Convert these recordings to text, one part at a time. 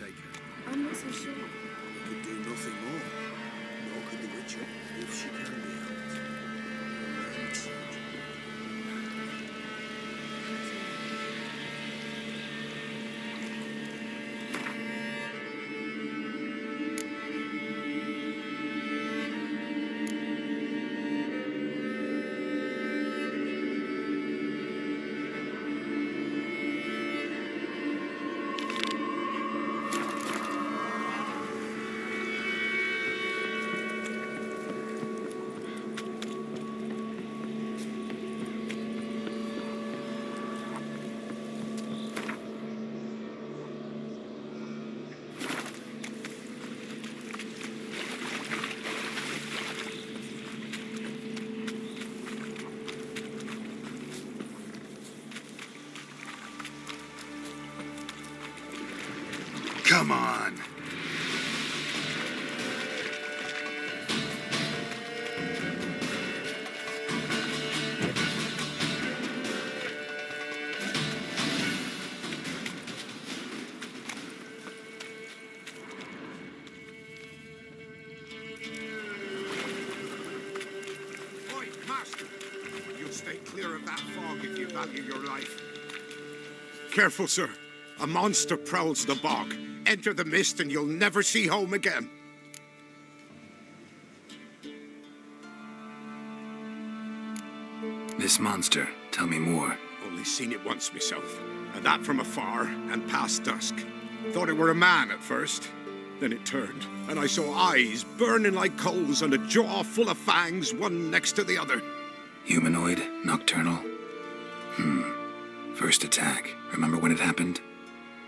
take her? I'm not so sure. You could do nothing more. Nor could the witcher, if she can be helped. Come on. Oi, Master! You'll stay clear of that fog if you value your life. Careful, sir. A monster prowls the bog. Enter the mist and you'll never see home again. This monster, tell me more. Only seen it once myself, and that from afar and past dusk. Thought it were a man at first. Then it turned, and I saw eyes burning like coals and a jaw full of fangs, one next to the other. Humanoid? Nocturnal? First attack. Remember when it happened?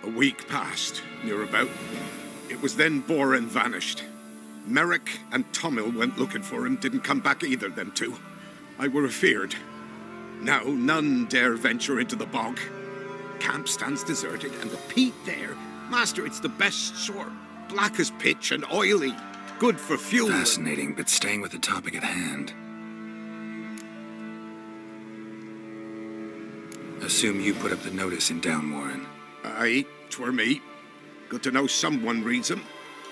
A week passed, near about. It was then Boren vanished. Merrick and Tomil went looking for him, didn't come back either, them two. I were afeard. Now none dare venture into the bog. Camp stands deserted, and the peat there, Master, it's the best sort. Black as pitch and oily, good for fuel. Fascinating, but staying with the topic at hand. Assume you put up the notice in Downwarren. Aye, 'twere me. Good to know someone reads 'em.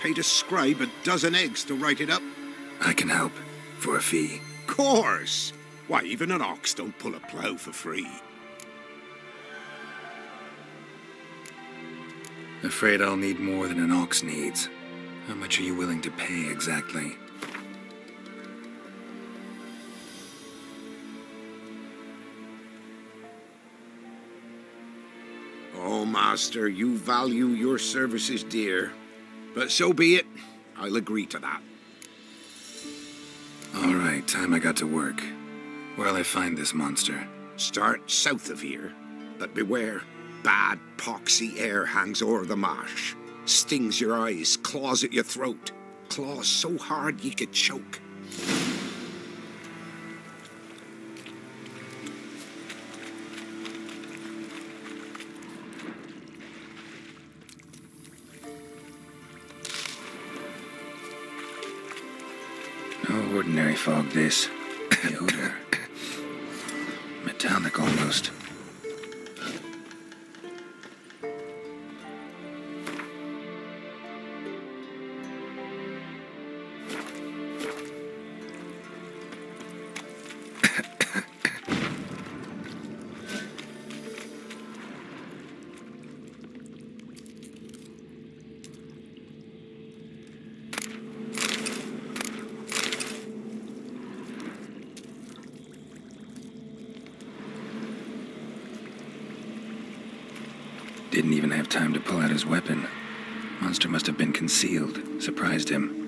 Paid a scribe a dozen eggs to write it up. I can help. For a fee. Course! Why, even an ox don't pull a plough for free. Afraid I'll need more than an ox needs. How much are you willing to pay exactly? Oh, Master, you value your services dear. But so be it. I'll agree to that. All right, time I got to work. Where'll I find this monster? Start south of here. But beware. Bad, poxy air hangs o'er the marsh. Stings your eyes, claws at your throat. Claws so hard ye could choke. No ordinary fog, this. The odor. Metallic almost. Didn't even have time to pull out his weapon. Monster must have been concealed. Surprised him.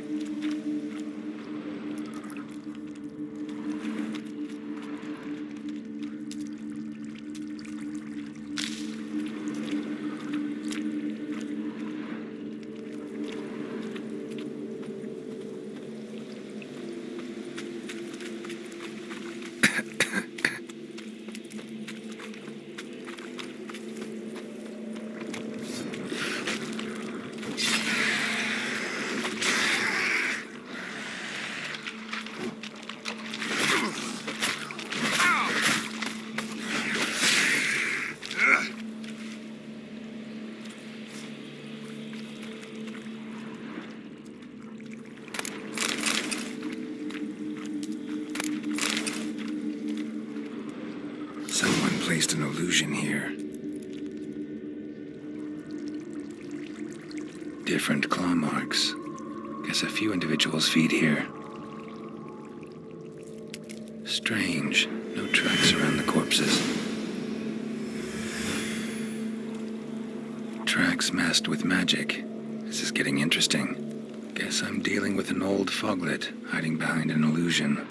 placed an illusion here. Different claw marks. Guess a few individuals feed here. Strange. No tracks around the corpses. Tracks masked with magic. This is getting interesting. Guess I'm dealing with an old foglet hiding behind an illusion.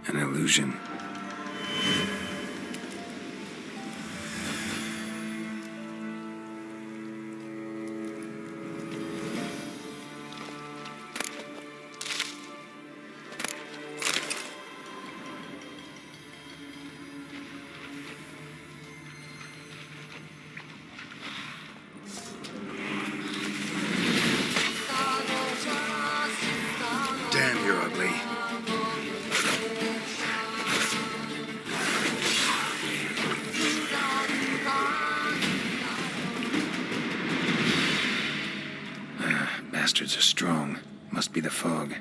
An illusion. Damn, you're ugly. Bastards are strong. Must be the fog.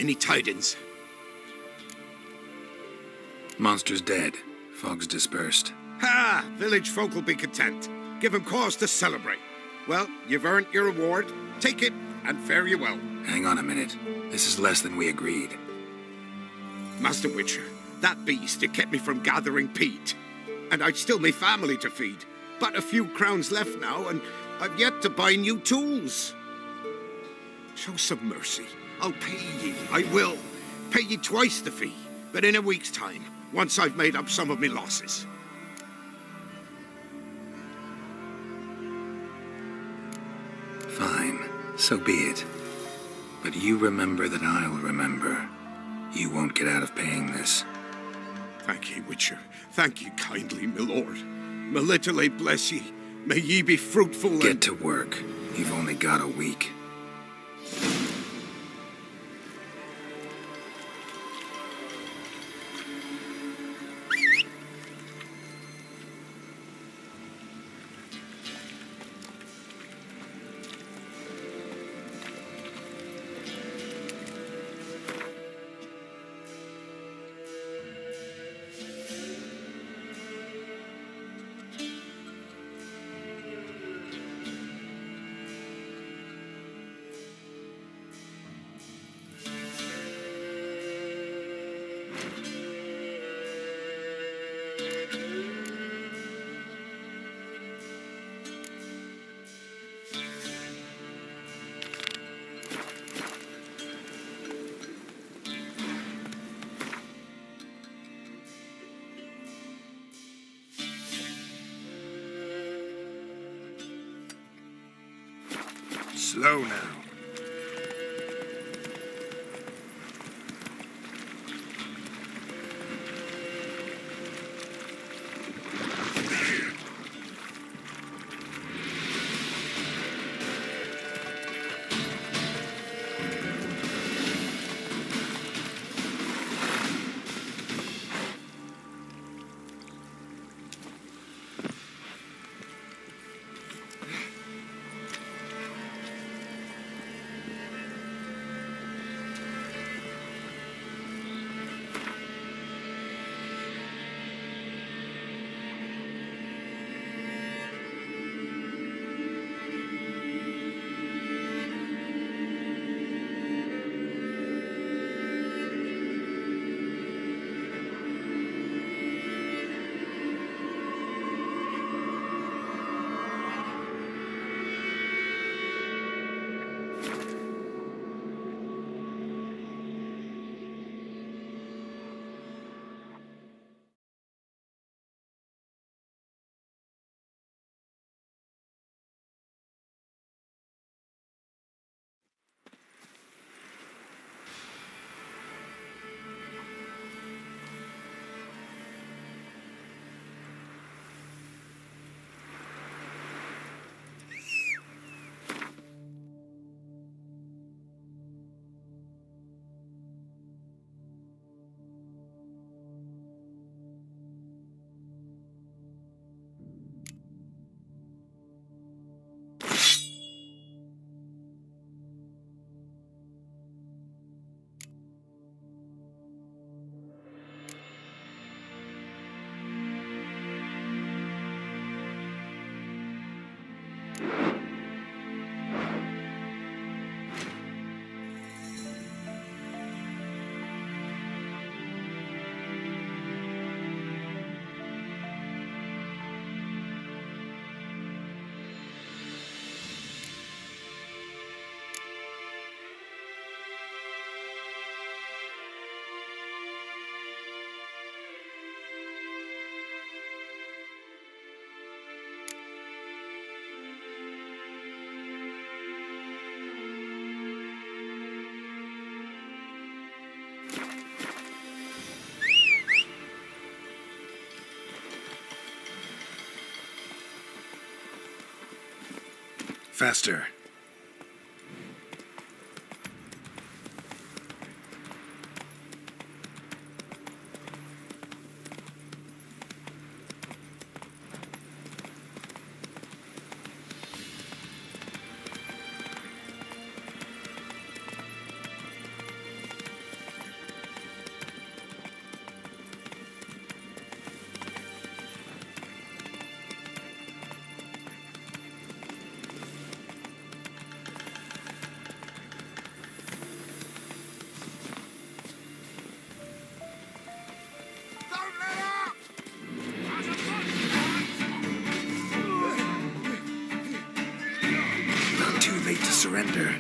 Any tidings? Monster's dead. Fog's dispersed. Ha! Village folk will be content. Give 'em cause to celebrate. Well, you've earned your reward. Take it, and fare you well. Hang on a minute. This is less than we agreed. Master Witcher, that beast, it kept me from gathering peat. And I'd still me family to feed. But a few crowns left now, and I've yet to buy new tools. Show some mercy. I'll pay ye. I will. Pay ye twice the fee. But in a week's time, once I've made up some of me losses. Fine. So be it. But you remember that I'll remember. You won't get out of paying this. Thank ye, Witcher. Thank ye kindly, my lord. Melitele bless ye. May ye be fruitful and... Get to work. You've only got a week. Slow now. Faster. surrender.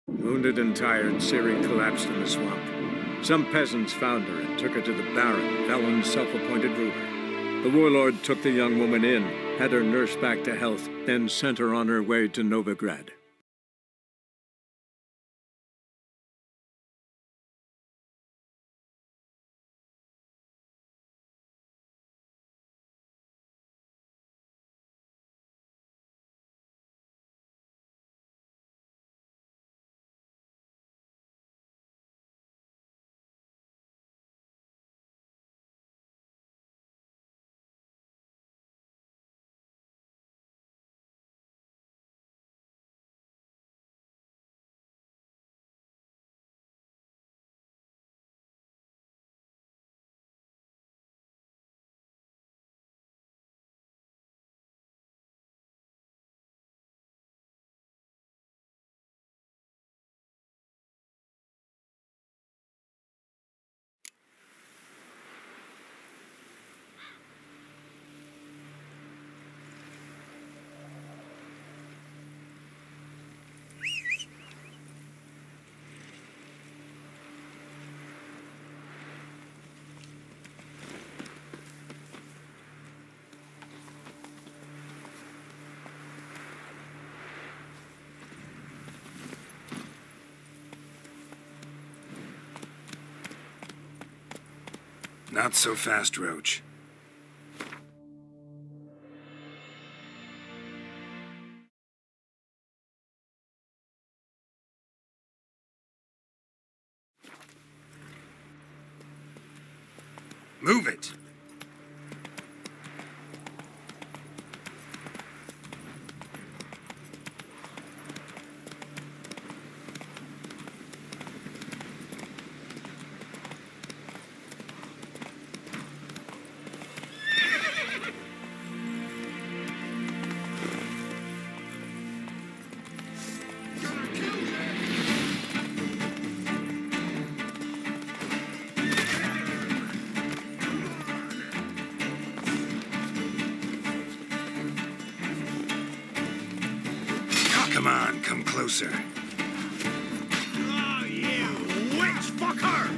Wounded and tired, Siri collapsed in the swamp. Some peasants found her and took her to the Baron, Valen's self-appointed ruler. The warlord took the young woman in, had her nursed back to health, then sent her on her way to Novigrad. Not so fast, Roach. Move it! Come on, come closer. Oh, you witch fucker!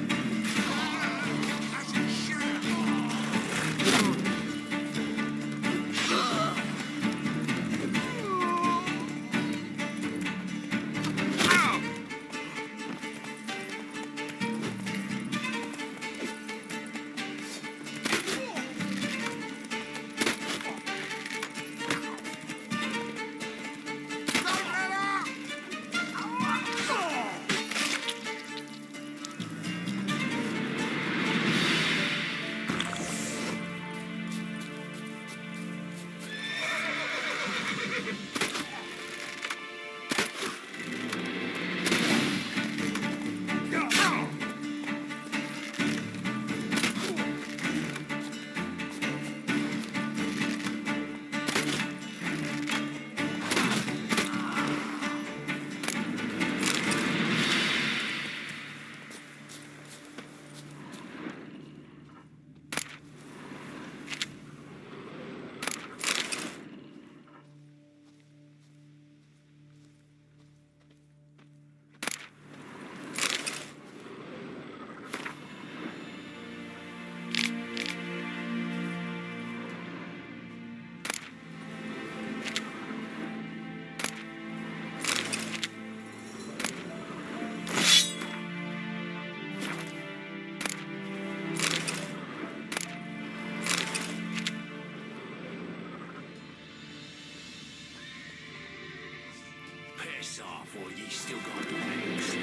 piss off, or ye still got legs.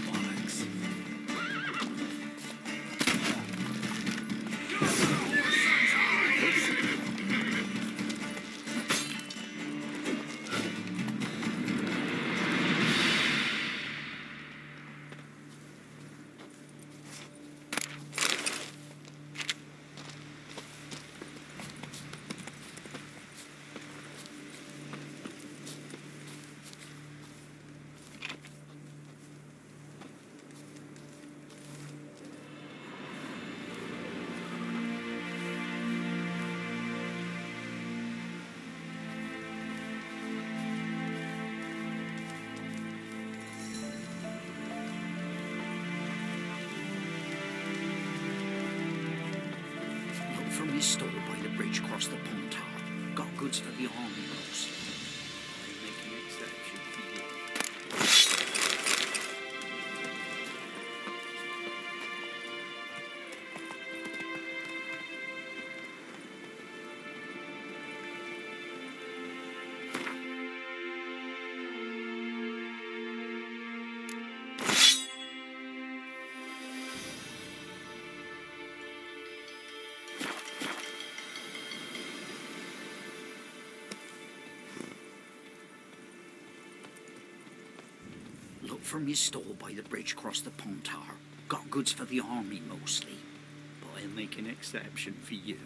Bollocks. From his stall by the bridge across the pond tower. Got goods for the army boss. I make an exception for you. Look from his stall by the bridge across the pond tower. Got goods for the army mostly. But I'll make an exception for you.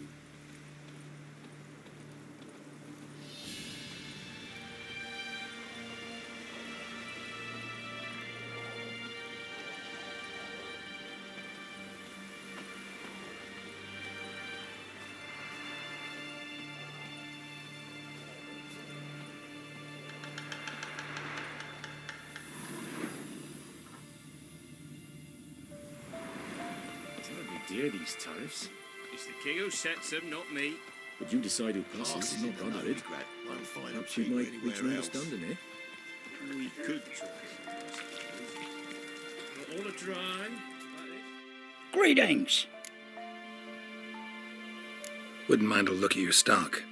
Dear, these tariffs. It's the king who sets them, not me. But you decide who passes, not Conrad. Perhaps you might reach an understanding, eh? We could try. Not all a dry. Greetings! Wouldn't mind a look at your stock.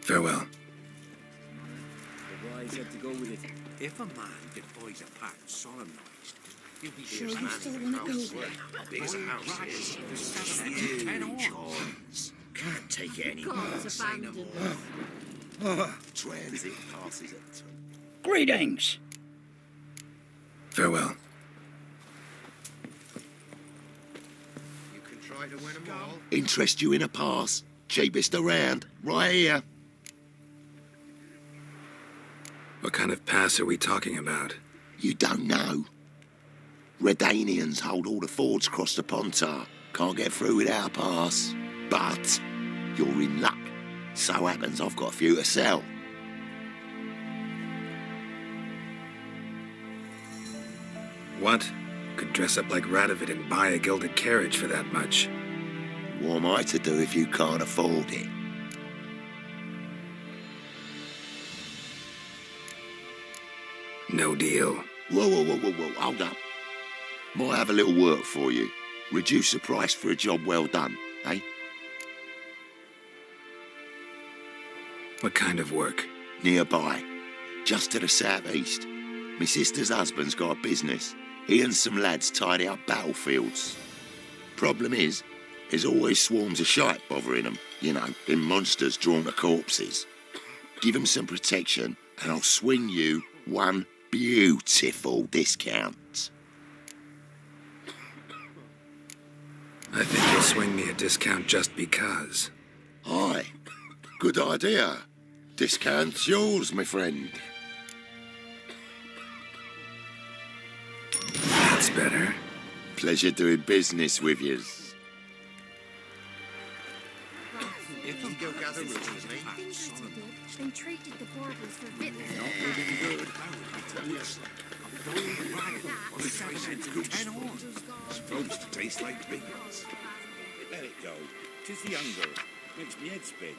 Farewell. The wise had to go with it. If a man defies a pact solemnised, he'll be Sure you still want to go? how big as a house is. There's 7 and 10 horns. Can't take it anymore. God's abandoned. Transit passes at 2. Greetings! Farewell. You can try to win them all. Interest you in a pass? Cheapest around, right here. What kind of pass are we talking about? You don't know. Redanians hold all the fords across the Pontar. Can't get through without a pass. But you're in luck. So happens I've got a few to sell. What? Could dress up like Radovid and buy a gilded carriage for that much. What am I to do if you can't afford it? No deal. Whoa, hold up. Might have a little work for you. Reduce the price for a job well done, eh? What kind of work? Nearby, just to the southeast. My sister's husband's got a business. He and some lads tidy up battlefields. Problem is, there's always swarms of shite bothering them. You know, them monsters drawn to corpses. Give them some protection, and I'll swing you one beautiful discount. I think you'll swing me a discount just because. Aye, good idea. Discount's yours, my friend. That's better. Pleasure doing business with yous. If you go gather roots with me, They treated the barbers for fitness. supposed to taste like beans. Let it go. 'Tis the hunger. Makes me head spin.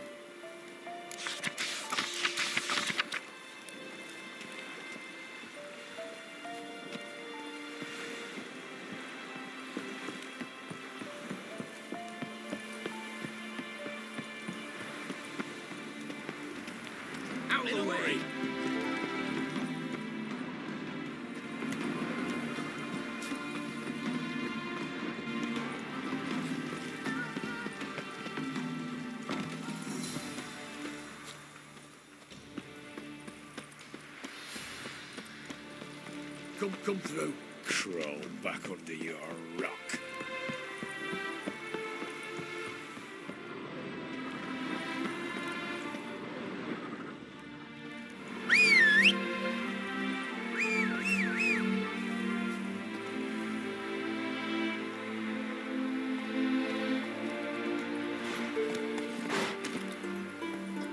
out of the way. Come through. Crawl back under your rock.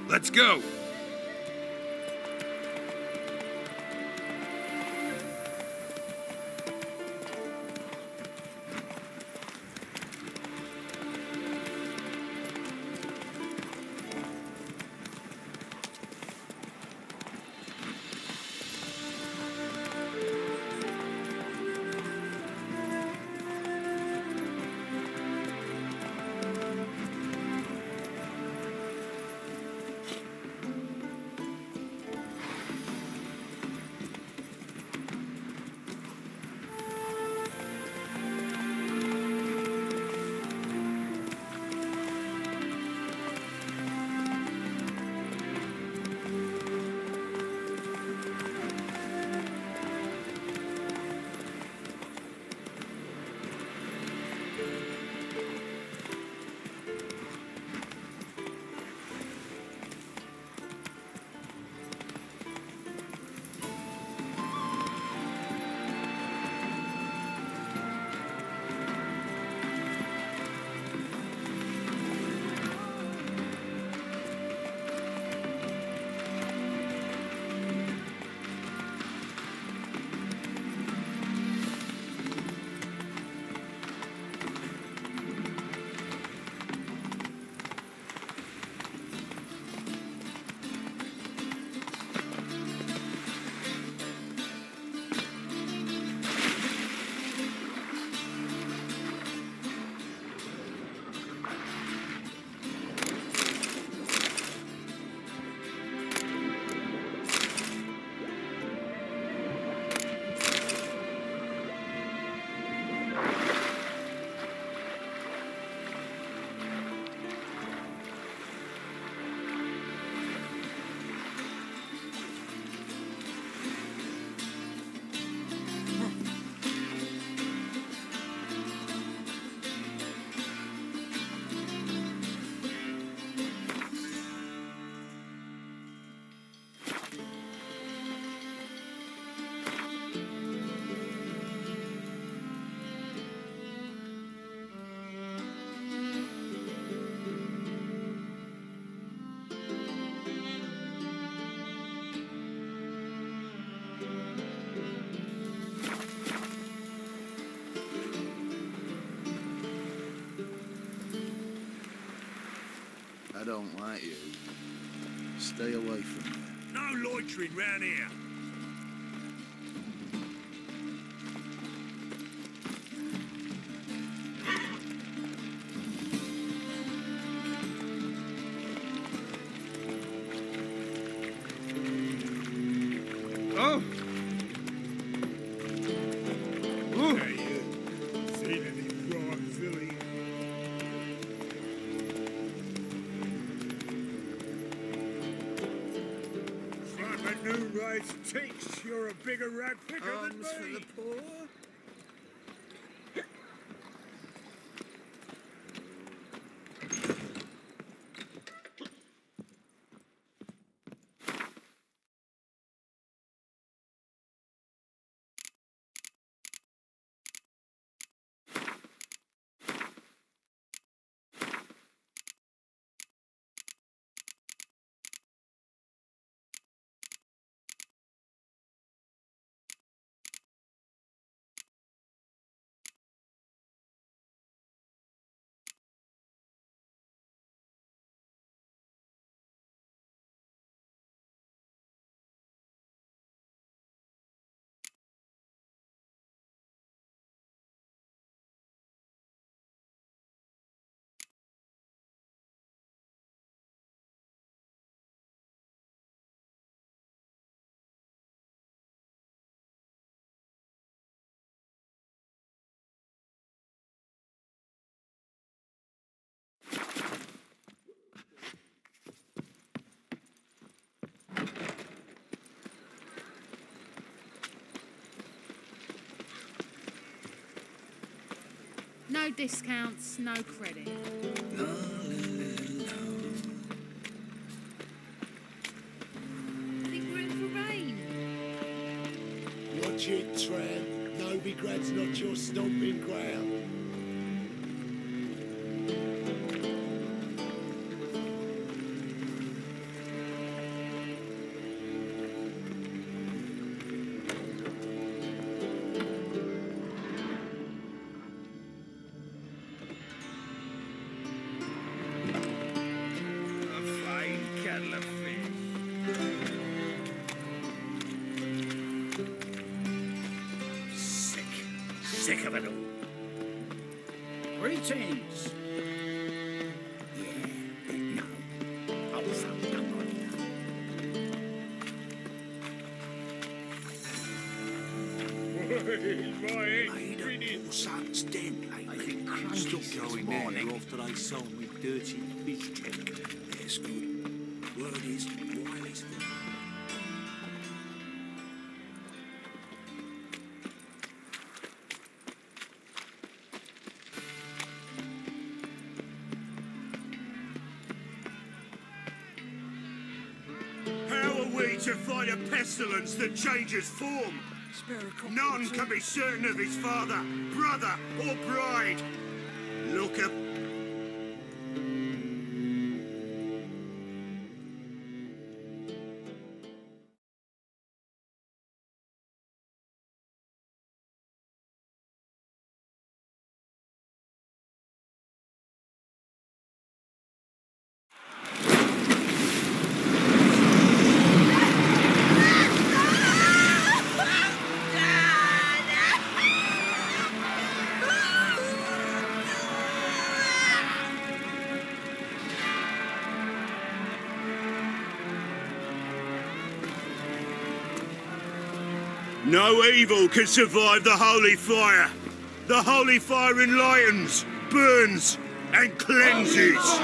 Let's go. I don't like you. Stay away from me. No loitering round here. Oh! Ooh. Hey, you. Seen any crimes, Lily? Like my new rice tinks, you're a bigger rat picker than me. For the poor? No discounts, no credit. I think we're in for rain. Watch it, tramp. Novigrad's not your stomping ground. A fine kettle of fish. Sick of it all. Greetings. No. Also, don't worry. Made a poor son's den lately. I think cranky this morning after they sold me dirty fish tank. That's good. Word is, Wiley's good. How are we to fight a pestilence that changes form? None can be certain of his father, brother, or bride. Look up. No evil can survive the holy fire. The holy fire enlightens, burns, and cleanses.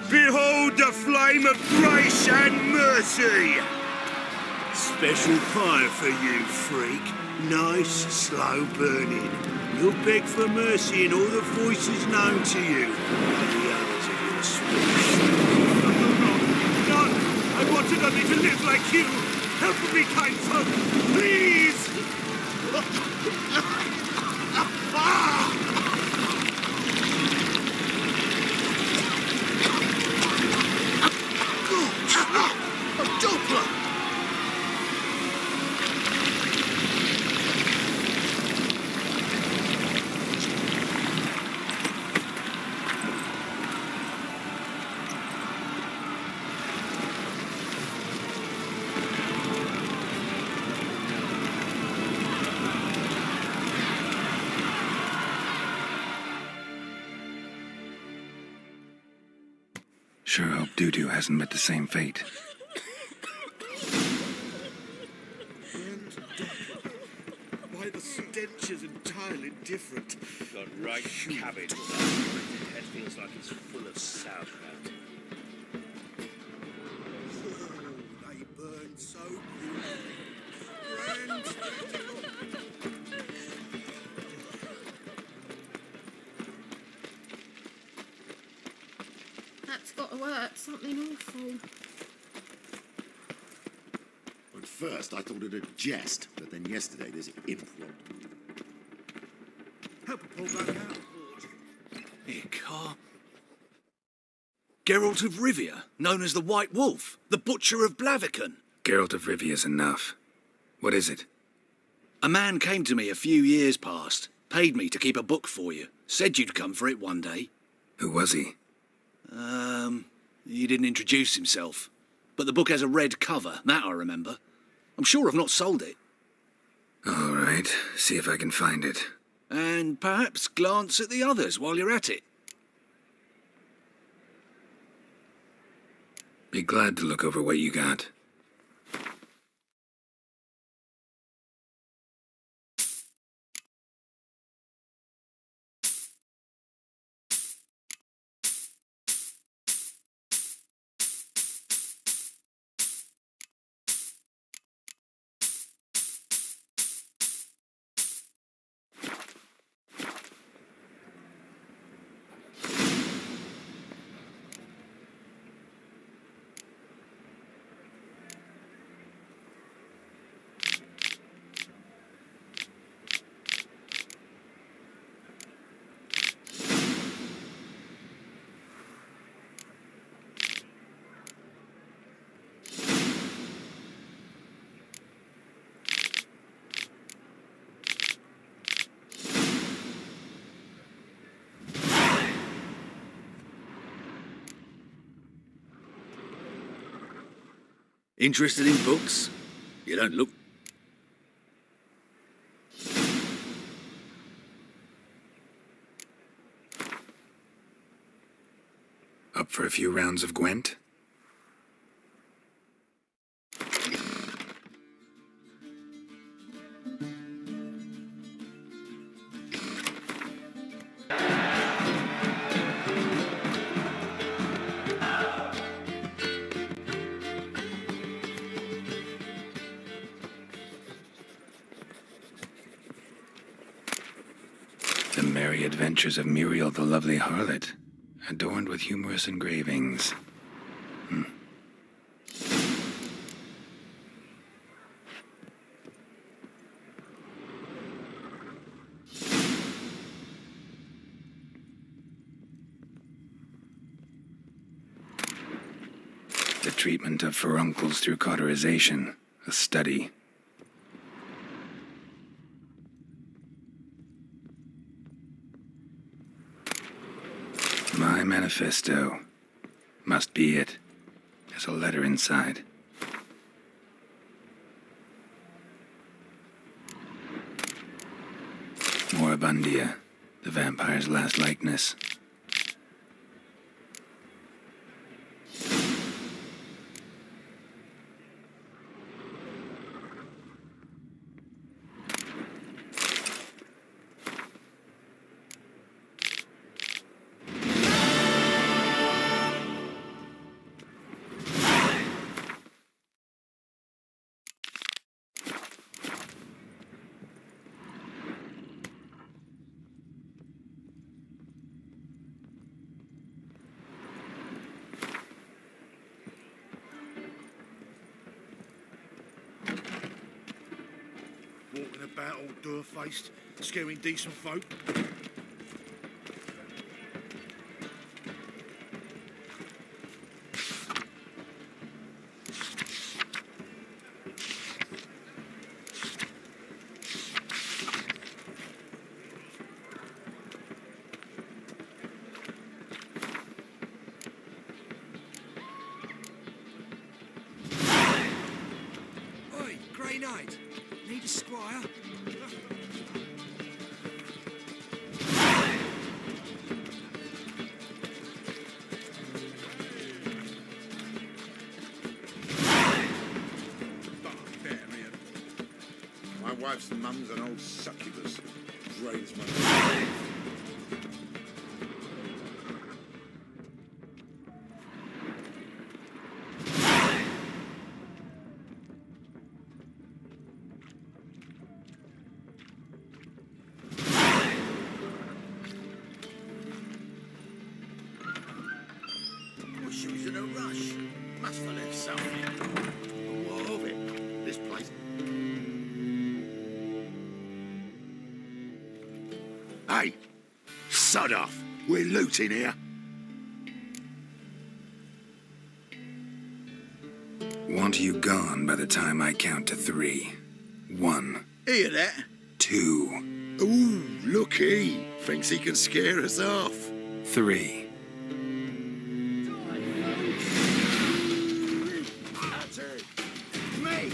Behold the flame of grace and mercy. Special fire for you, freak. Nice, slow burning. You'll beg for mercy in all the voices known to you. And the others of your speech. None. I wanted only to live like you. Help me, kind folk, please! A Doppler! Sure hope Doo-Doo hasn't met the same fate. Why, the stench is entirely different. Got right cabbage. The head feels like it's full of sauerkraut. They burn so beautifully. That's got to work. Something awful. At first, I thought it a jest, but then yesterday this imp robbed me. Help pull that out. Here, car. Geralt of Rivia, known as the White Wolf, the Butcher of Blaviken. Geralt of Rivia's enough. What is it? A man came to me a few years past, paid me to keep a book for you, said you'd come for it one day. Who was he? He didn't introduce himself. But the book has a red cover, that I remember. I'm sure I've not sold it. All right, see if I can find it. And perhaps glance at the others while you're at it. Be glad to look over what you got. Interested in books? You don't look... Up for a few rounds of Gwent? The merry adventures of Muriel the lovely harlot, adorned with humorous engravings. The treatment of furuncles through cauterization, a study. My manifesto. Must be it. There's a letter inside. Moribundia, the vampire's last likeness. Walking about all door-faced, scaring decent folk. Oi, Grey Knight. Need a squire? Barbarian. My wife's mum's an old succubus. Drains my... She was in a rush. Must have left something. What of it? This place... Hey! Sod off! We're looting here. Want you gone by the time I count to 3. 1, Hear that? 2, Ooh, looky! Thinks he can scare us off. 3. Me!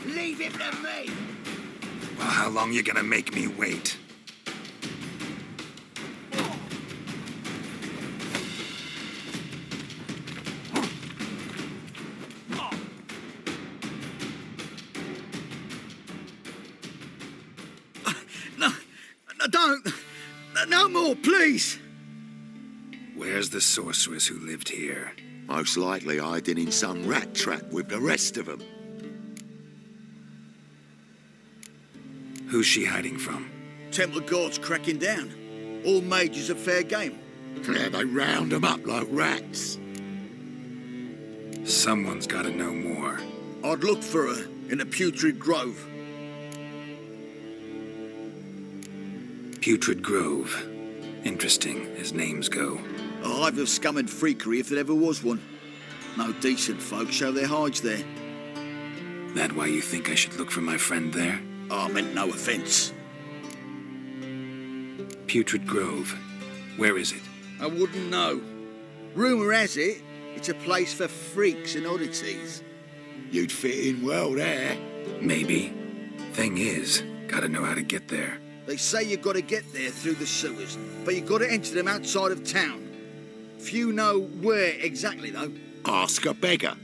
Leave him to me! Well, how long you gonna make me wait? No, don't! No more, please! Where's the sorceress who lived here? Most likely hiding in some rat trap with the rest of them. Who's she hiding from? Temple Guard's cracking down. All mages are fair game. Yeah, they round them up like rats. Someone's gotta know more. I'd look for her in the Putrid Grove. Putrid Grove. Interesting, as names go. A hive of scum and freakery if there ever was one. No decent folk show their hides there. That why you think I should look for my friend there? I meant no offence. Putrid Grove. Where is it? I wouldn't know. Rumour has it, it's a place for freaks and oddities. You'd fit in well there. Maybe. Thing is, gotta know how to get there. They say you've got to get there through the sewers, but you've got to enter them outside of town. Few know where exactly, though. Ask a beggar.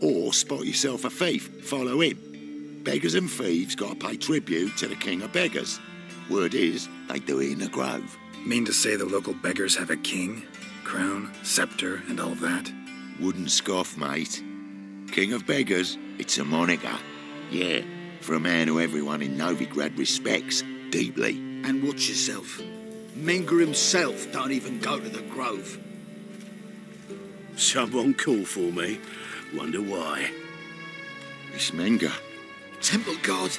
Or spot yourself a thief. Follow him. Beggars and thieves got to pay tribute to the king of beggars. Word is, they do it in the grove. Mean to say the local beggars have a king, crown, scepter, and all that? Wouldn't scoff, mate. King of beggars, it's a moniker. Yeah, for a man who everyone in Novigrad respects deeply. And watch yourself. Menger himself don't even go to the grove. Someone call for me. Wonder why. It's Menger. Temple guard.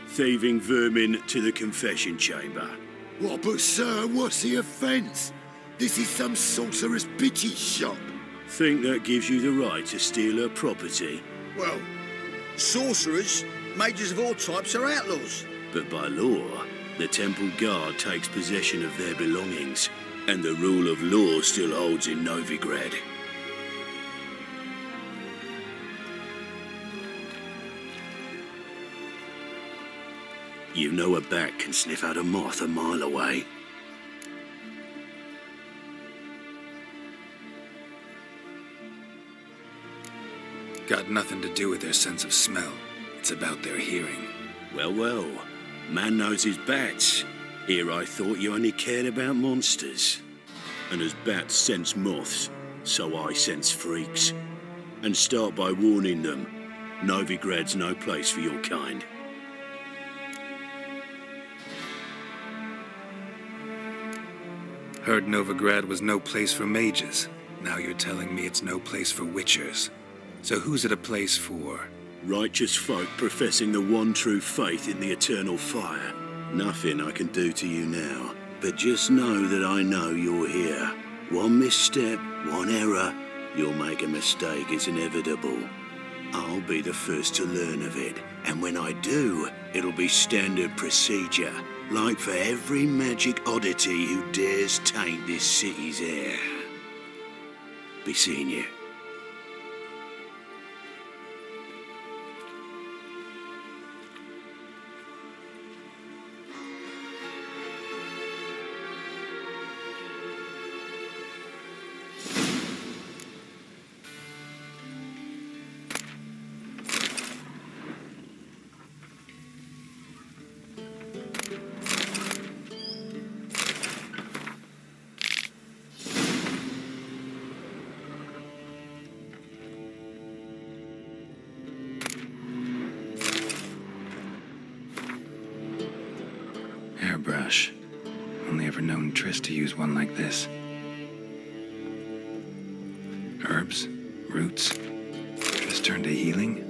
Thieving vermin to the confession chamber. What, but sir, what's the offence? This is some sorcerer's bitch's shop. Think that gives you the right to steal her property? Well, sorcerers, mages of all types are outlaws. But by law, the temple guard takes possession of their belongings, and the rule of law still holds in Novigrad. You know a bat can sniff out a moth a mile away. Got nothing to do with their sense of smell. It's about their hearing. Well, well. Man knows his bats. Here I thought you only cared about monsters. And as bats sense moths, so I sense freaks. And start by warning them, Novigrad's no place for your kind. Heard Novigrad was no place for mages. Now you're telling me it's no place for witchers. So who's it a place for? Righteous folk professing the one true faith in the eternal fire. Nothing I can do to you now, but just know that I know you're here. One misstep, one error, you'll make a mistake, it's inevitable. I'll be the first to learn of it, and when I do, it'll be standard procedure, like for every magic oddity who dares taint this city's air. Be seeing you. Hairbrush. Only ever known Triss to use one like this. Herbs? Roots? Triss turned to healing?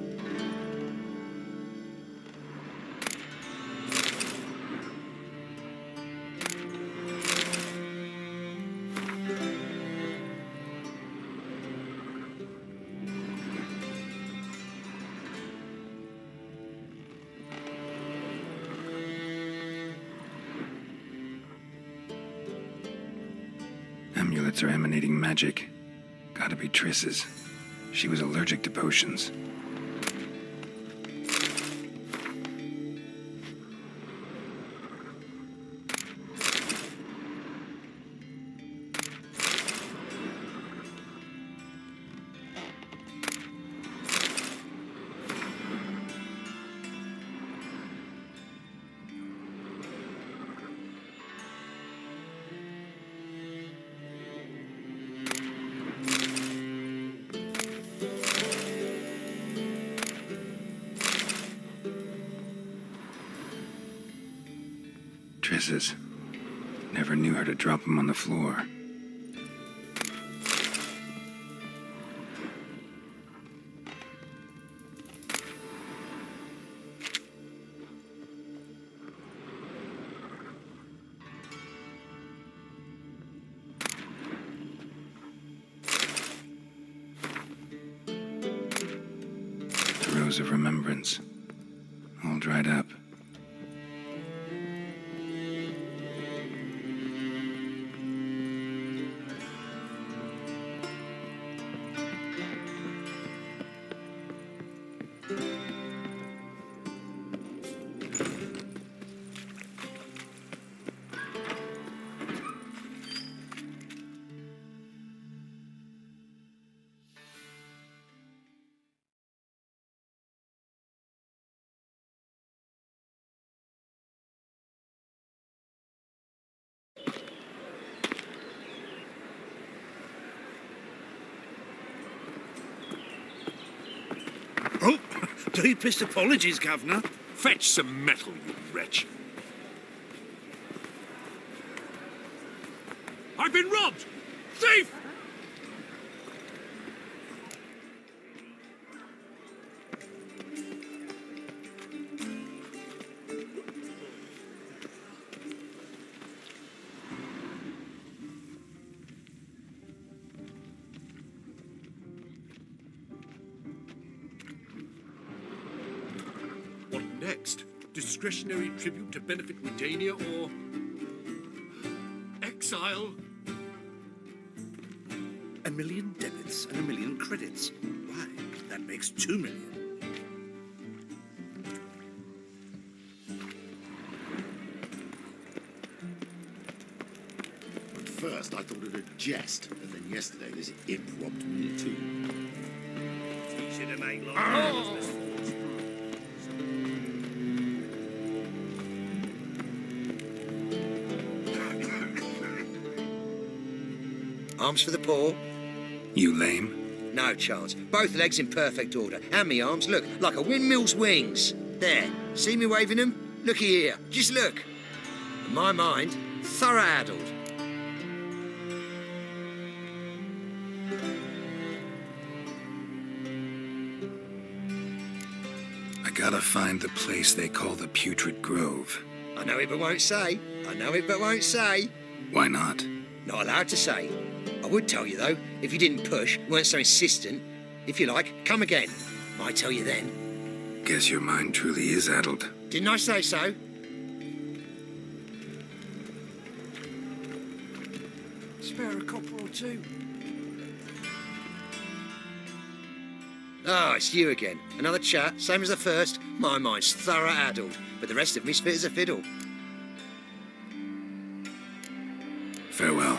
Amulets are emanating magic. Gotta be Triss's. She was allergic to potions. Triss's. Never knew her to drop them on the floor. The Rose of Remembrance. All dried up. Deepest apologies, Governor. Fetch some metal, you wretch. I've been robbed! Thief! What next? Discretionary tribute to benefit Redania or exile? A million debits and a million credits. Why, that makes 2 million. At first, I thought it a jest, but then yesterday this imp robbed me too. Easy to make life. Arms for the poor? You lame? No chance. Both legs in perfect order. And me arms, look, like a windmill's wings. There. See me waving them? Looky here. Just look. In my mind, thorough addled. I gotta find the place they call the Putrid Grove. I know it but won't say. I know it but won't say. Why not? Not allowed to say. I would tell you, though, if you didn't push, weren't so insistent. If you like, come again. Might tell you then. Guess your mind truly is addled. Didn't I say so? Spare a copper or two. Ah, it's you again. Another chat, same as the first. My mind's thorough addled, but the rest of me's fit as a fiddle. Farewell.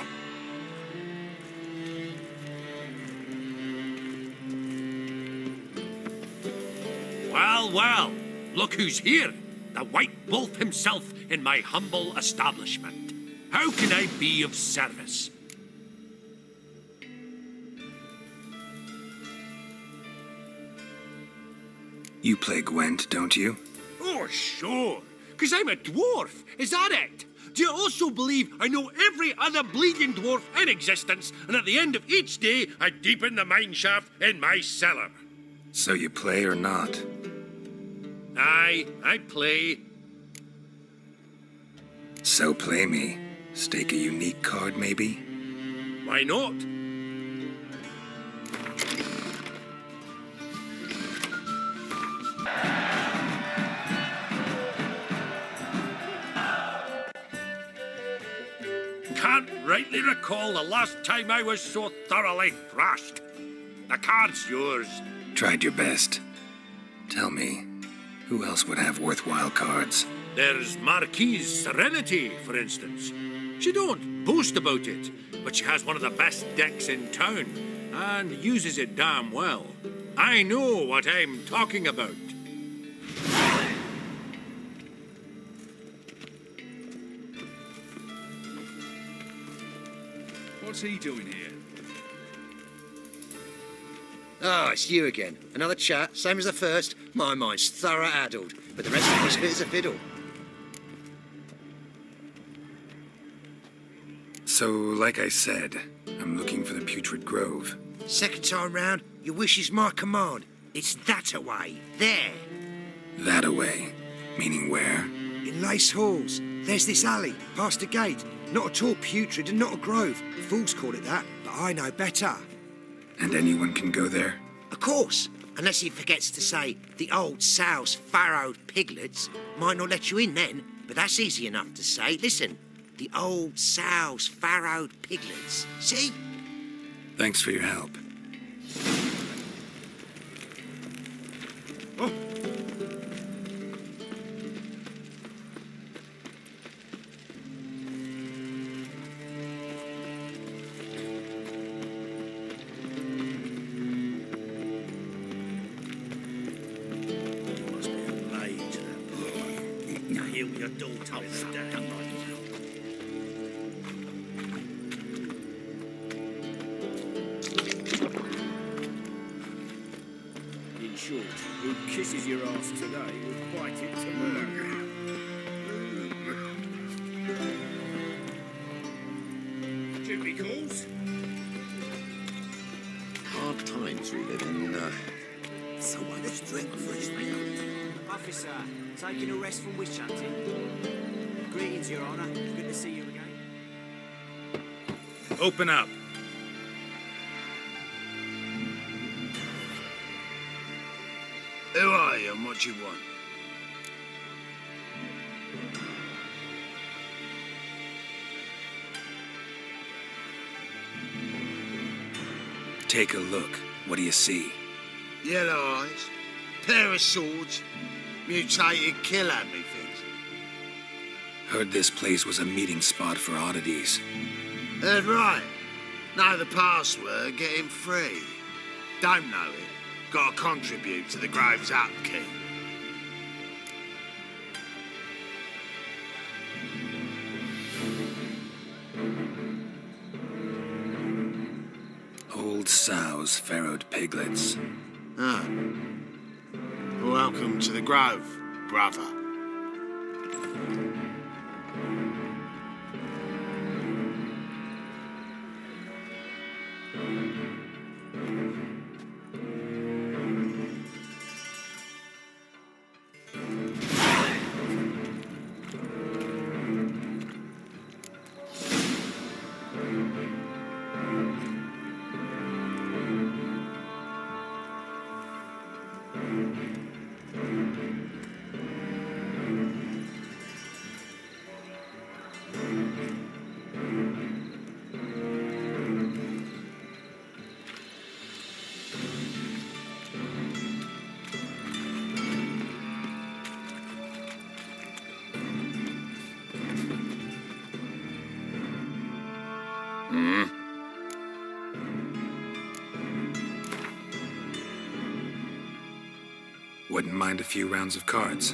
Well, well, look who's here. The White Wolf himself in my humble establishment. How can I be of service? You play Gwent, don't you? Oh, sure. Because I'm a dwarf. Is that it? Do you also believe I know every other bleeding dwarf in existence, and at the end of each day, I deepen the mineshaft in my cellar? So you play or not? Aye, I play. So play me. Stake a unique card, maybe? Why not? Can't rightly recall the last time I was so thoroughly thrashed. The card's yours. Tried your best. Tell me, who else would have worthwhile cards? There's Marquise Serenity, for instance. She don't boast about it, but she has one of the best decks in town, and uses it damn well. I know what I'm talking about. What's he doing here? Ah, it's you again. Another chat, same as the first. My mind's thorough addled, but the rest of me's fit as a fiddle. So, like I said, I'm looking for the Putrid Grove. Second time round, your wish is my command. It's that away. There. That away? Meaning where? In Lace Halls. There's this alley, past the gate. Not at all putrid and not a grove. Fools call it that, but I know better. And anyone can go there? Of course. Unless he forgets to say the old sow's farrowed piglets. Might not let you in then, but that's easy enough to say. Listen. The old sow's farrowed piglets. See? Thanks for your help. Oh. Must be a maid to that boy. Now he'll be your daughter in the day. In short, who kisses your ass today, you'll bite it tomorrow. Jimmy calls? Hard times we live in. So much drink first. Officer, taking a rest from witch hunting. Greetings, Your Honour. Good to see you again. Open up. Who are you and what do you want? Take a look. What do you see? Yellow eyes, pair of swords, mutated killer, methinks. Heard this place was a meeting spot for oddities. Heard right. Know the password, get him free. Don't know it, gotta contribute to the Grove's upkeep. Old sows, farrowed piglets. Ah. Welcome to the Grove, brother. Wouldn't mind a few rounds of cards.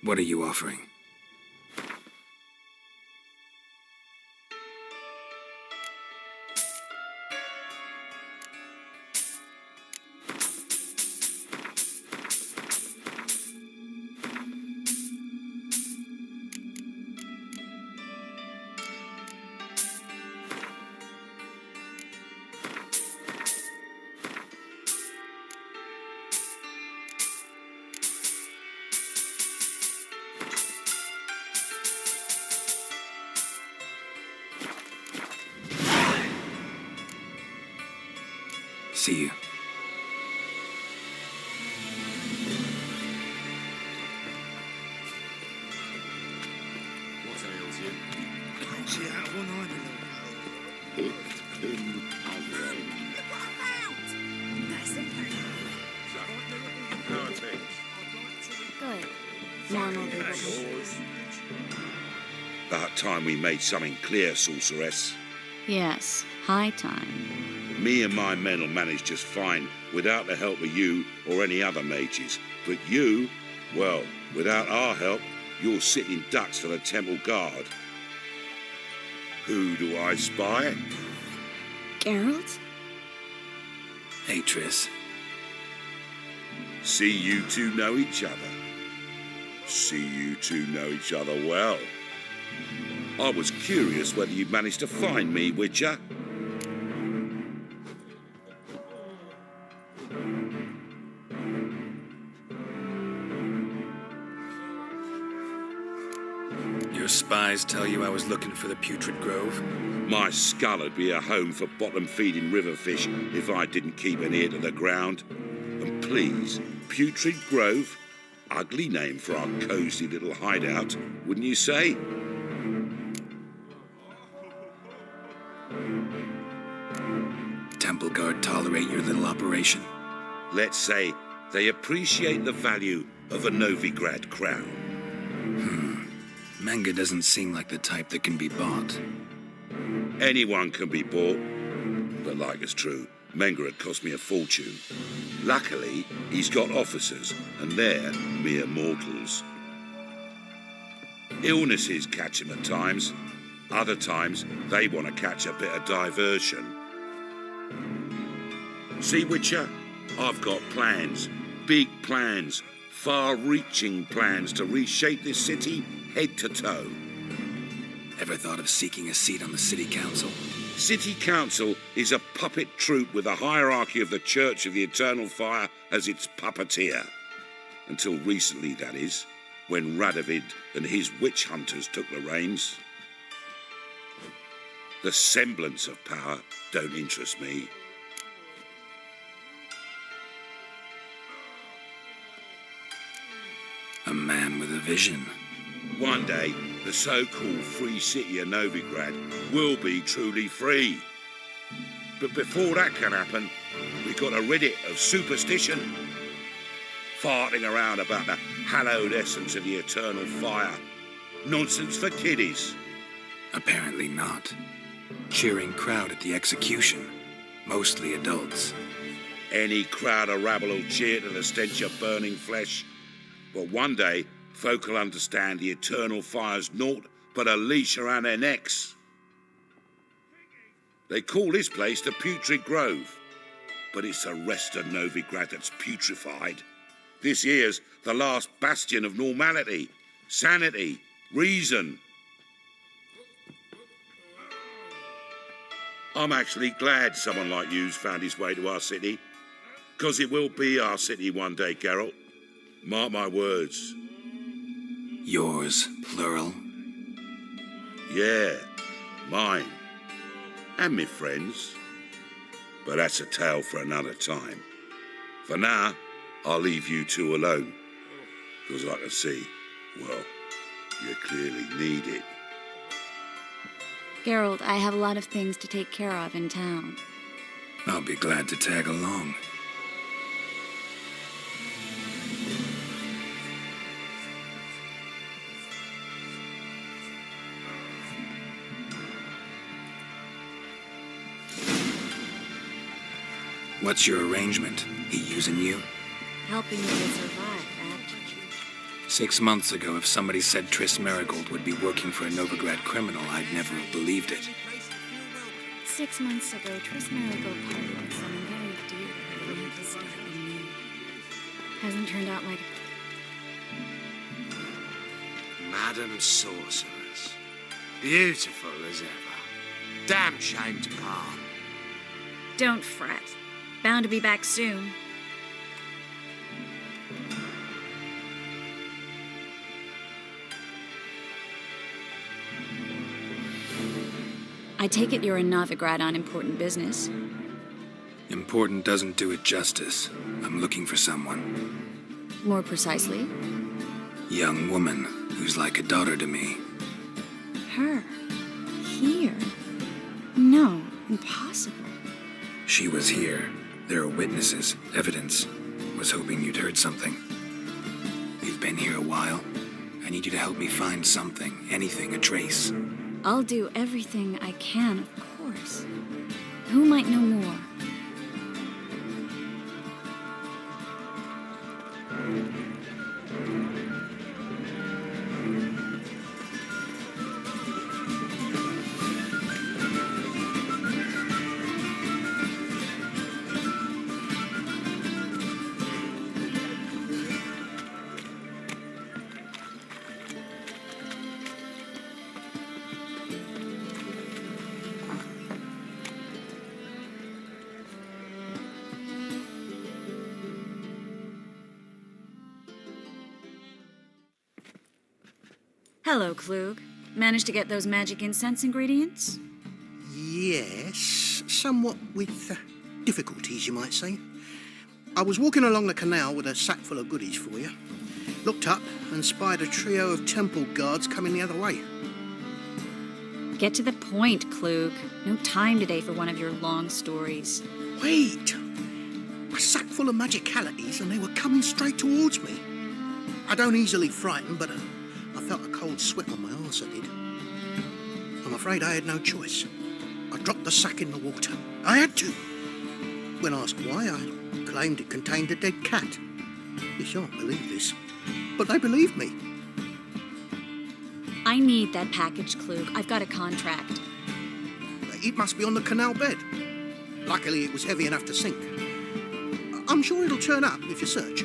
What are you offering? See you. What ails you? Can't see out of one eye, my lord. It's in How are things? Good. Mine will be ready. About time we made something clear, sorceress. Yes, high time. Me and my men will manage just fine without the help of you or any other mages. But you, well, without our help, you're sitting ducks for the temple guard. Who do I spy? Geralt? Hey, Triss. See you two know each other. See you two know each other well. I was curious whether you'd managed to find me, Witcher. Your spies tell you I was looking for the Putrid Grove? My skull'd be a home for bottom-feeding river fish if I didn't keep an ear to the ground. And please, Putrid Grove? Ugly name for our cosy little hideout, wouldn't you say? Temple Guard tolerate your little operation? Let's say they appreciate the value of a Novigrad crown. Manga doesn't seem like the type that can be bought. Anyone can be bought. But like it's true, Menger had cost me a fortune. Luckily, he's got officers, and they're mere mortals. Illnesses catch him at times. Other times, they want to catch a bit of diversion. See, Witcher? I've got plans. Big plans. Far-reaching plans to reshape this city head to toe. Ever thought of seeking a seat on the city council? City council is a puppet troupe with a hierarchy of the Church of the Eternal Fire as its puppeteer. Until recently, that is, when Radovid and his witch hunters took the reins. The semblance of power don't interest me. A man with a vision. One day, the so-called free city of Novigrad will be truly free. But before that can happen, we've got to rid it of superstition. Farting around about the hallowed essence of the eternal fire. Nonsense for kiddies. Apparently not. Cheering crowd at the execution. Mostly adults. Any crowd of rabble will cheer to the stench of burning flesh. But one day, folk will understand the eternal fire's naught but a leash around their necks. They call this place the Putrid Grove, but it's the rest of Novigrad that's putrefied. This here's the last bastion of normality, sanity, reason. I'm actually glad someone like you's found his way to our city, 'cause it will be our city one day, Geralt. Mark my words. Yours, plural? Yeah, mine. And me friends. But that's a tale for another time. For now, I'll leave you two alone. 'Cause I can see, well, you clearly need it. Geralt, I have a lot of things to take care of in town. I'll be glad to tag along. What's your arrangement? He using you? Helping you to survive, that. 6 months ago, if somebody said Triss Marigold would be working for a Novigrad criminal, I'd never have believed it. 6 months ago, Triss Marigold parted with someone very dear to her when he had to start anew. Hasn't turned out like... Madam Sorceress. Beautiful as ever. Damn shame to part. Don't fret. Bound to be back soon. I take it you're in Novigrad on important business. Important doesn't do it justice. I'm looking for someone. More precisely? Young woman who's like a daughter to me. Her? Here? No, impossible. She was here. There are witnesses, evidence. Was hoping you'd heard something. You've been here a while. I need you to help me find something, anything, a trace. I'll do everything I can, of course. Who might know more? Hello, Klug. Managed to get those magic incense ingredients? Yes, somewhat with difficulties, you might say. I was walking along the canal with a sack full of goodies for you. Looked up and spied a trio of temple guards coming the other way. Get to the point, Klug. No time today for one of your long stories. Wait! A sack full of magicalities and they were coming straight towards me. I don't easily frighten, but I felt a cold sweat on my arse, I did. I'm afraid I had no choice. I dropped the sack in the water. I had to. When asked why, I claimed it contained a dead cat. You shan't believe this, but they believed me. I need that package, Klug. I've got a contract. It must be on the canal bed. Luckily, it was heavy enough to sink. I'm sure it'll turn up if you search.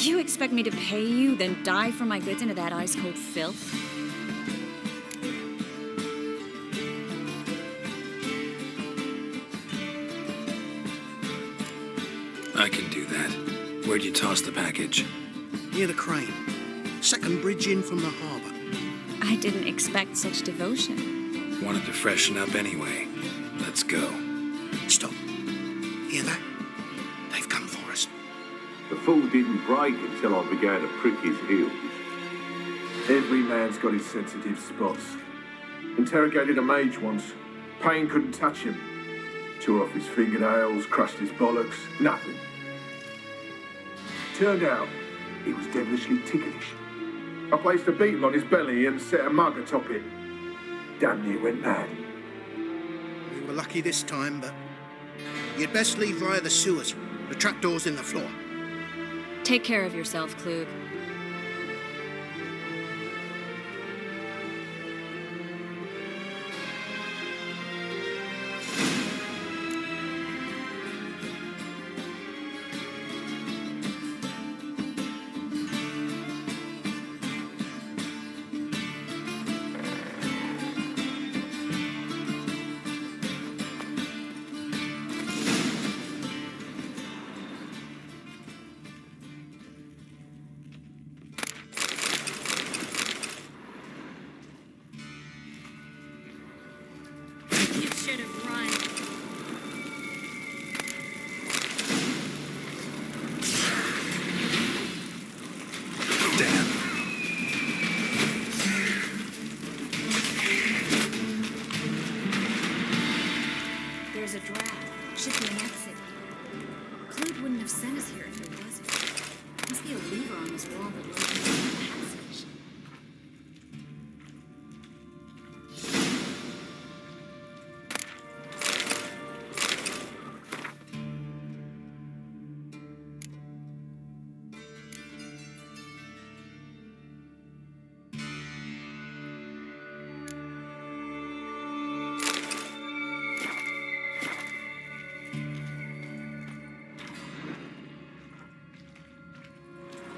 You expect me to pay you, then dive for my goods into that ice-cold filth? I can do that. Where'd you toss the package? Near the crane. Second bridge in from the harbour. I didn't expect such devotion. Wanted to freshen up anyway. Let's go. Stop. Hear that? They've come for us. The fall didn't break until I began to prick his heels. Every man's got his sensitive spots. Interrogated a mage once. Pain couldn't touch him. Tore off his fingernails, crushed his bollocks, nothing. Turned out, he was devilishly ticklish. I placed a beetle on his belly and set a mug atop it. Damn near went mad. We were lucky this time, but you'd best leave via the sewers. The trapdoor's in the floor. Take care of yourself, Klug. There's a draft. Should be an exit. Klug wouldn't have sent us here if there wasn't. Must be a lever on this wall that leads into the passage.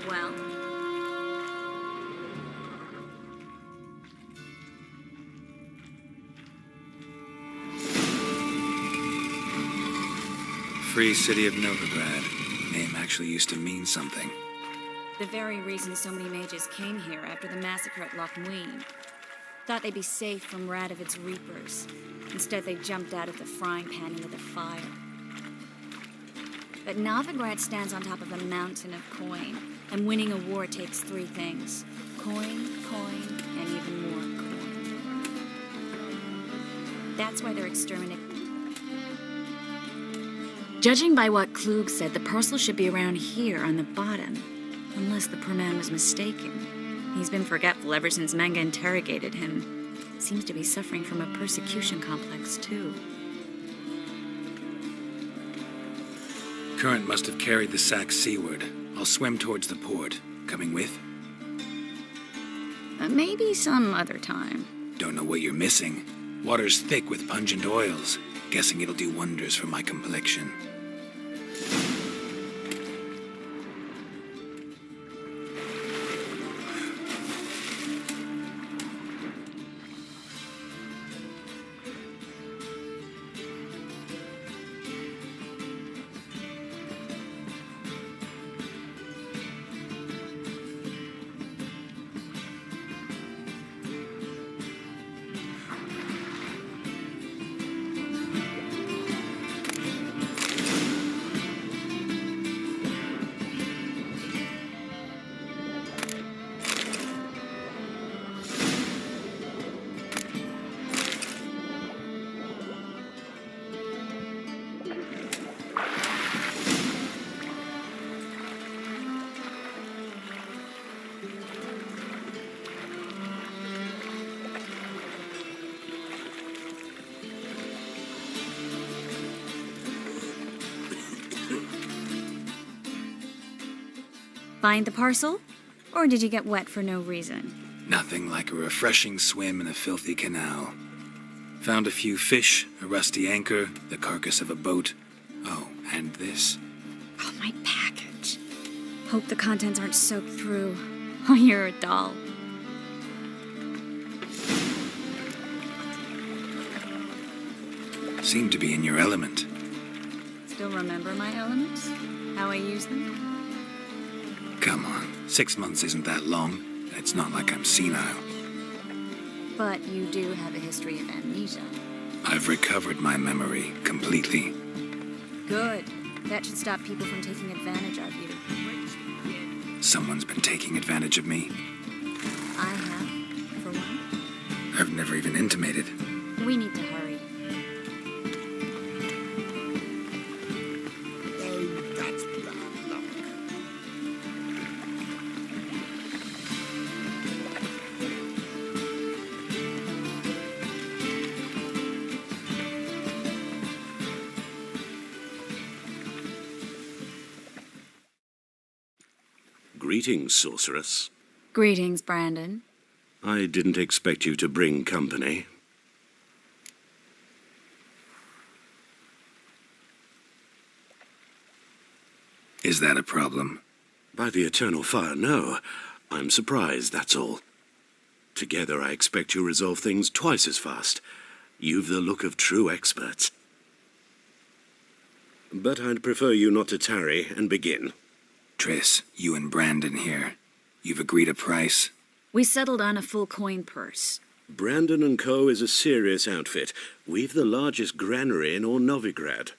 Well, Free City of Novigrad. Name actually used to mean something. the very reason so many mages came here after the massacre at Nemuin. Thought they'd be safe from Radovid's reapers. Instead, they jumped out of the frying pan into the fire. But Novigrad stands on top of a mountain of coin, and winning a war takes three things. Coin, coin, and even more coin. That's why they're exterminating. Judging by what Klug said, the parcel should be around here on the bottom, unless the poor man was mistaken. He's been forgetful ever since Manga interrogated him. Seems to be suffering from a persecution complex, too. Current must have carried the sack seaward. I'll swim towards the port. Coming with? Maybe some other time. Don't know what you're missing. Water's thick with pungent oils. Guessing it'll do wonders for my complexion. Find the parcel? Or did you get wet for no reason? Nothing like a refreshing swim in a filthy canal. Found a few fish, a rusty anchor, the carcass of a boat. Oh, and this. Oh, my package. Hope the contents aren't soaked through. Oh, you're a doll. Seem to be in your element. Still remember my elements? How I use them? Come on, 6 months isn't that long. It's not like I'm senile. But you do have a history of amnesia. I've recovered my memory completely. Good. That should stop people from taking advantage of you. Someone's been taking advantage of me. I have, for one. I've never even intimated. We need to hurry. Oh, that's bad luck. Greetings, sorceress. Greetings, Brandon. I didn't expect you to bring company. Is that a problem? By the eternal fire, no. I'm surprised, that's all. Together, I expect you resolve things twice as fast. You've the look of true experts. But I'd prefer you not to tarry and begin. Triss, you and Brandon here. You've agreed a price? We settled on a full coin purse. Brandon and Co. is a serious outfit. We've the largest granary in all Novigrad.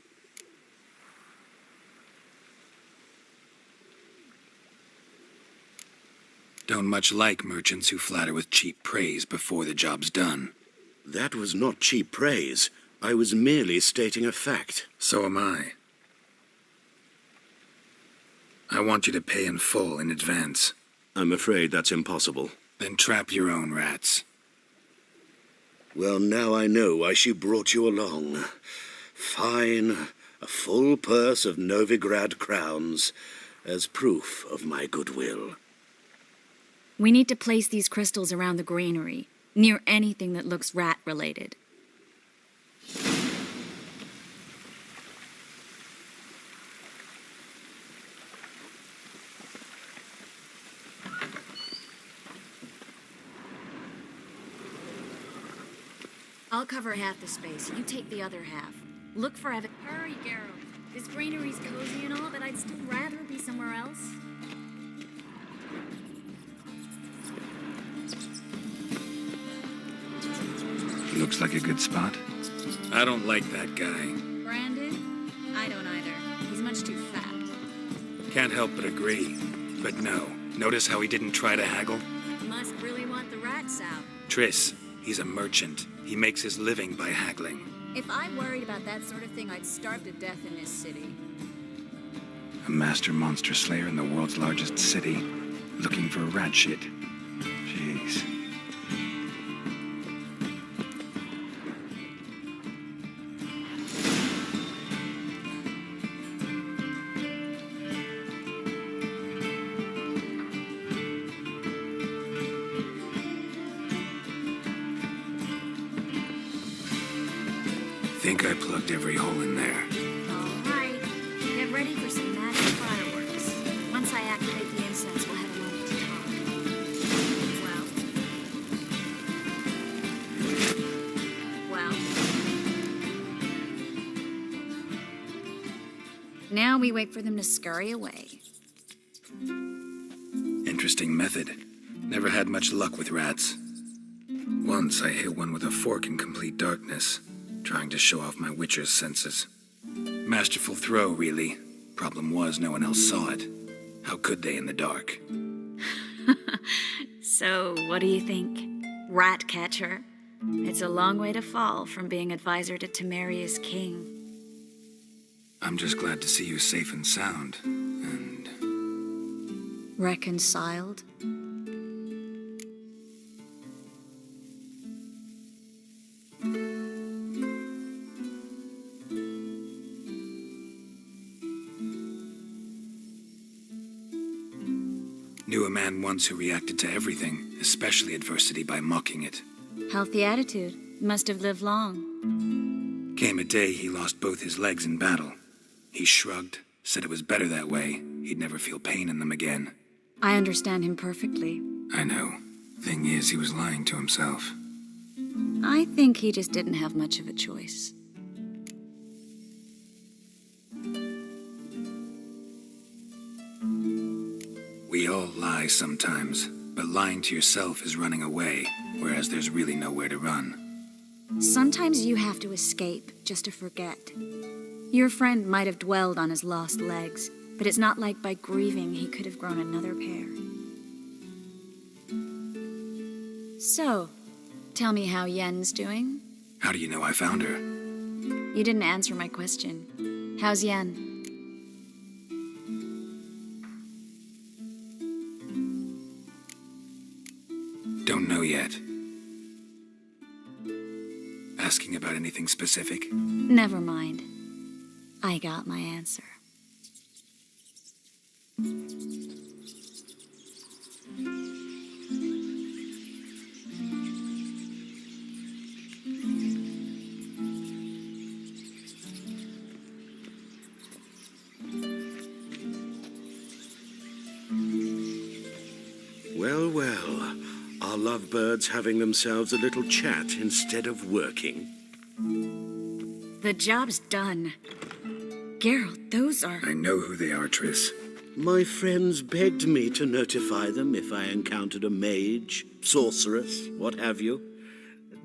Don't much like merchants who flatter with cheap praise before the job's done. That was not cheap praise. I was merely stating a fact. So am I. I want you to pay in full in advance. I'm afraid that's impossible. Then trap your own rats. Well, now I know why she brought you along. Fine, a full purse of Novigrad crowns as proof of my goodwill. We need to place these crystals around the granary, near anything that looks rat-related. I'll cover half the space. You take the other half. Look for Evan. Hurry, Geralt. This granary's cozy and all, but I'd still rather be somewhere else. Looks like a good spot. I don't like that guy. Brandon? I don't either. He's much too fat. Can't help but agree. But no. Notice how he didn't try to haggle? Must really want the rats out. Triss, he's a merchant. He makes his living by haggling. If I worried about that sort of thing, I'd starve to death in this city. A master monster slayer in the world's largest city. Looking for rat shit. Jeez. Think I plugged every hole in there. All right. Get ready for some magic fireworks. Once I activate the incense, we'll have a moment to talk. Well. Now we wait for them to scurry away. Interesting method. Never had much luck with rats. Once I hit one with a fork in complete darkness, trying to show off my witcher's senses. Masterful throw, really. Problem was, no one else saw it. How could they in the dark? So, what do you think? Rat catcher? It's a long way to fall from being advisor to Temeria's king. I'm just glad to see you safe and sound. And... reconciled? Knew a man once who reacted to everything, especially adversity, by mocking it. Healthy attitude. Must have lived long. Came a day he lost both his legs in battle. He shrugged, said it was better that way. He'd never feel pain in them again. I understand him perfectly. I know. Thing is, he was lying to himself. I think he just didn't have much of a choice. We all lie sometimes, but lying to yourself is running away, whereas there's really nowhere to run. Sometimes you have to escape just to forget. Your friend might have dwelled on his lost legs, but it's not like by grieving he could have grown another pair. So, tell me how Yen's doing? How do you know I found her? You didn't answer my question. How's Yen? Don't know yet. Asking about anything specific? Never mind. I got my answer. Well, well. Are lovebirds having themselves a little chat instead of working? The job's done. Geralt, those are... I know who they are, Triss. My friends begged me to notify them if I encountered a mage, sorceress, what have you.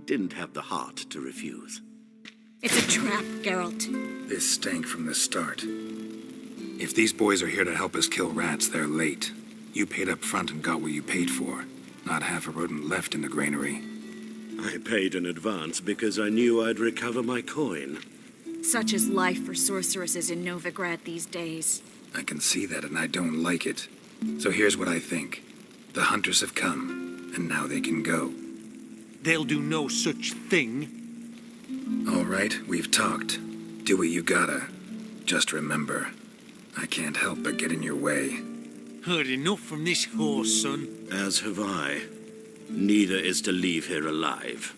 Didn't have the heart to refuse. It's a trap, Geralt. This stank from the start. If these boys are here to help us kill rats, they're late. You paid up front and got what you paid for. Not half a rodent left in the granary. I paid in advance because I knew I'd recover my coin. Such is life for sorceresses in Novigrad these days. I can see that, and I don't like it. So here's what I think. The hunters have come, and now they can go. They'll do no such thing. All right, we've talked. Do what you gotta. Just remember, I can't help but get in your way. Heard enough from this horse, son. As have I. Neither is to leave here alive.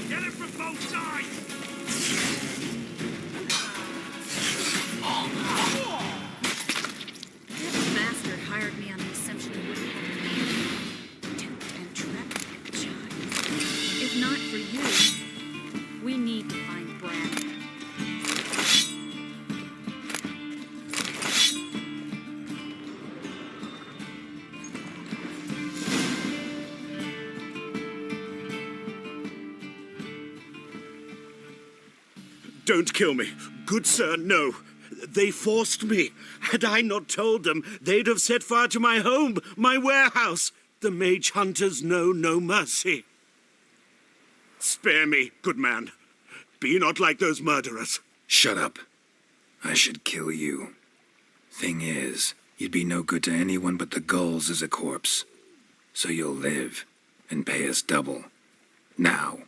Get it from both sides! That bastard hired me on the assumption he wouldn't have duped and trapped like a child. If not for you, we need to find Brad. Don't kill me. Good sir, no. They forced me. Had I not told them, they'd have set fire to my home, my warehouse. The mage hunters know no mercy. Spare me, good man. Be not like those murderers. Shut up. I should kill you. Thing is, you'd be no good to anyone but the gulls as a corpse. So you'll live, and pay us double. Now.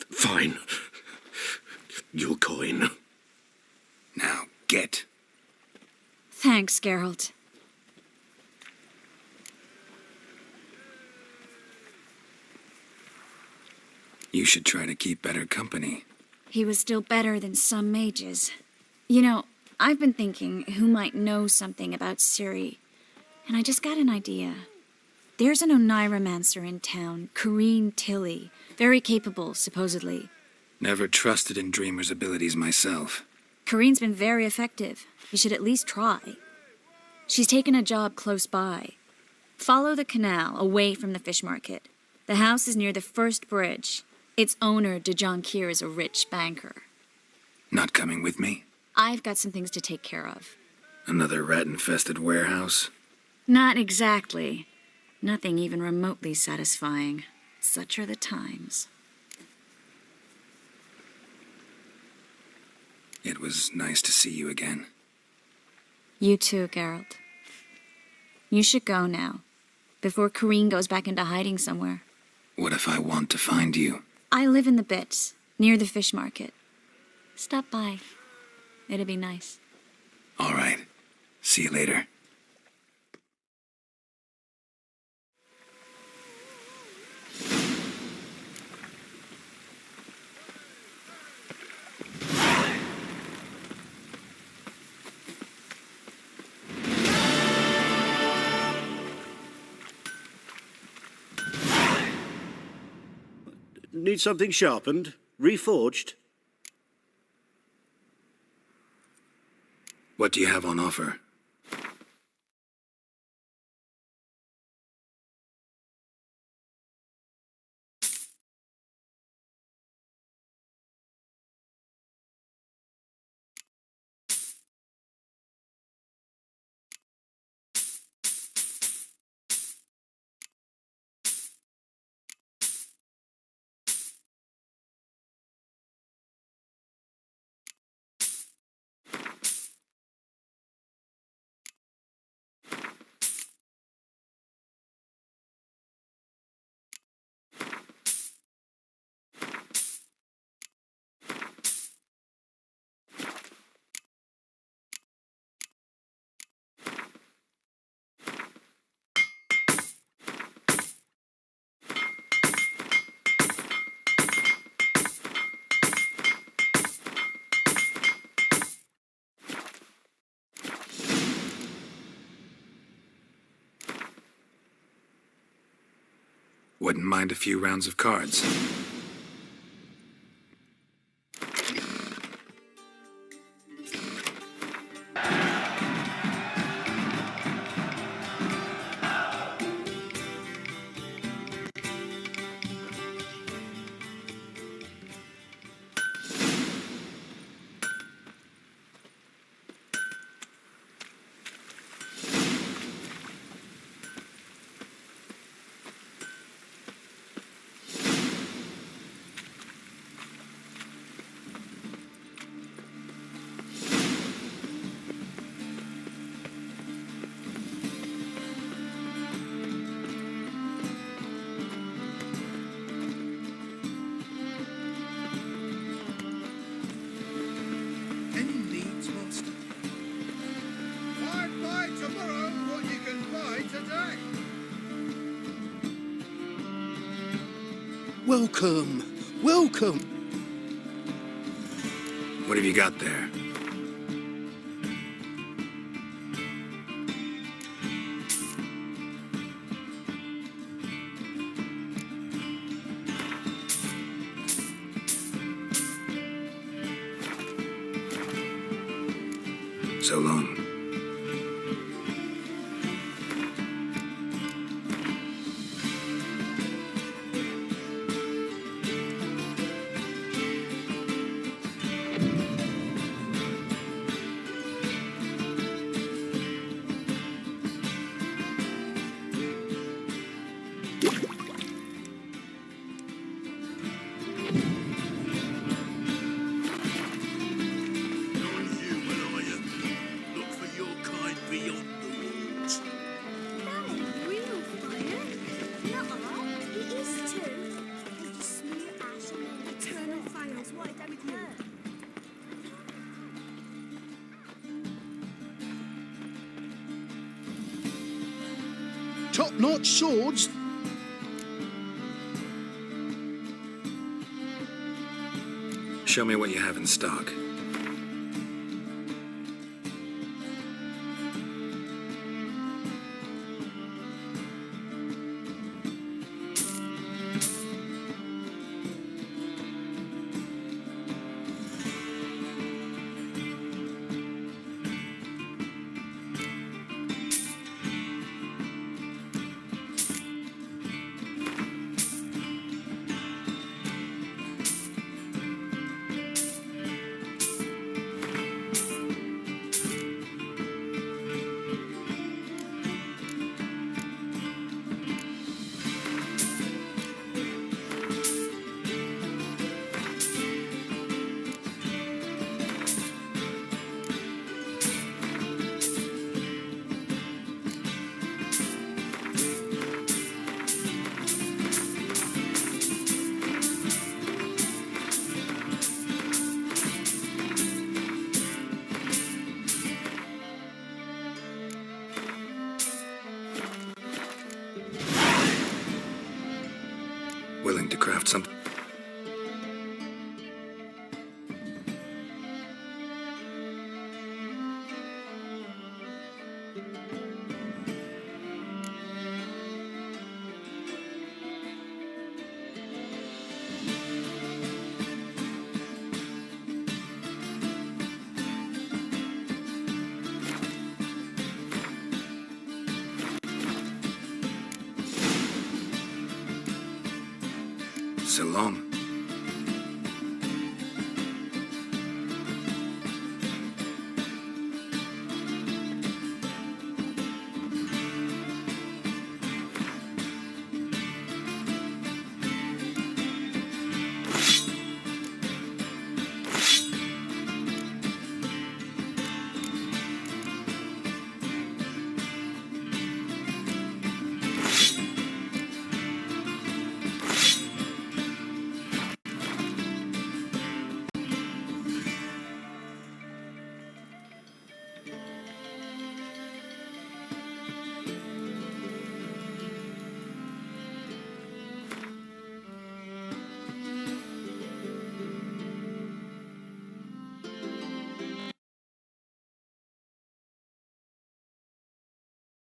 Fine. Your coin. Now, get. Thanks, Geralt. You should try to keep better company. He was still better than some mages. You know, I've been thinking who might know something about Ciri, and I just got an idea. There's an Oneiromancer in town, Corrine Tilly. Very capable, supposedly. Never trusted in Dreamer's abilities myself. Corrine's been very effective. You should at least try. She's taken a job close by. Follow the canal, away from the fish market. The house is near the first bridge. Its owner, de Jonquier, is a rich banker. Not coming with me? I've got some things to take care of. Another rat-infested warehouse? Not exactly. Nothing even remotely satisfying. Such are the times. It was nice to see you again. You too, Geralt. You should go now, before Corrine goes back into hiding somewhere. What if I want to find you? I live in the bit, near the fish market. Stop by. It'd be nice. All right. See you later. Need something sharpened? Reforged? What do you have on offer? Wouldn't mind a few rounds of cards. Welcome, welcome. What have you got there? So long. Top-notch swords. Show me what you have in stock. willing to craft something. So long.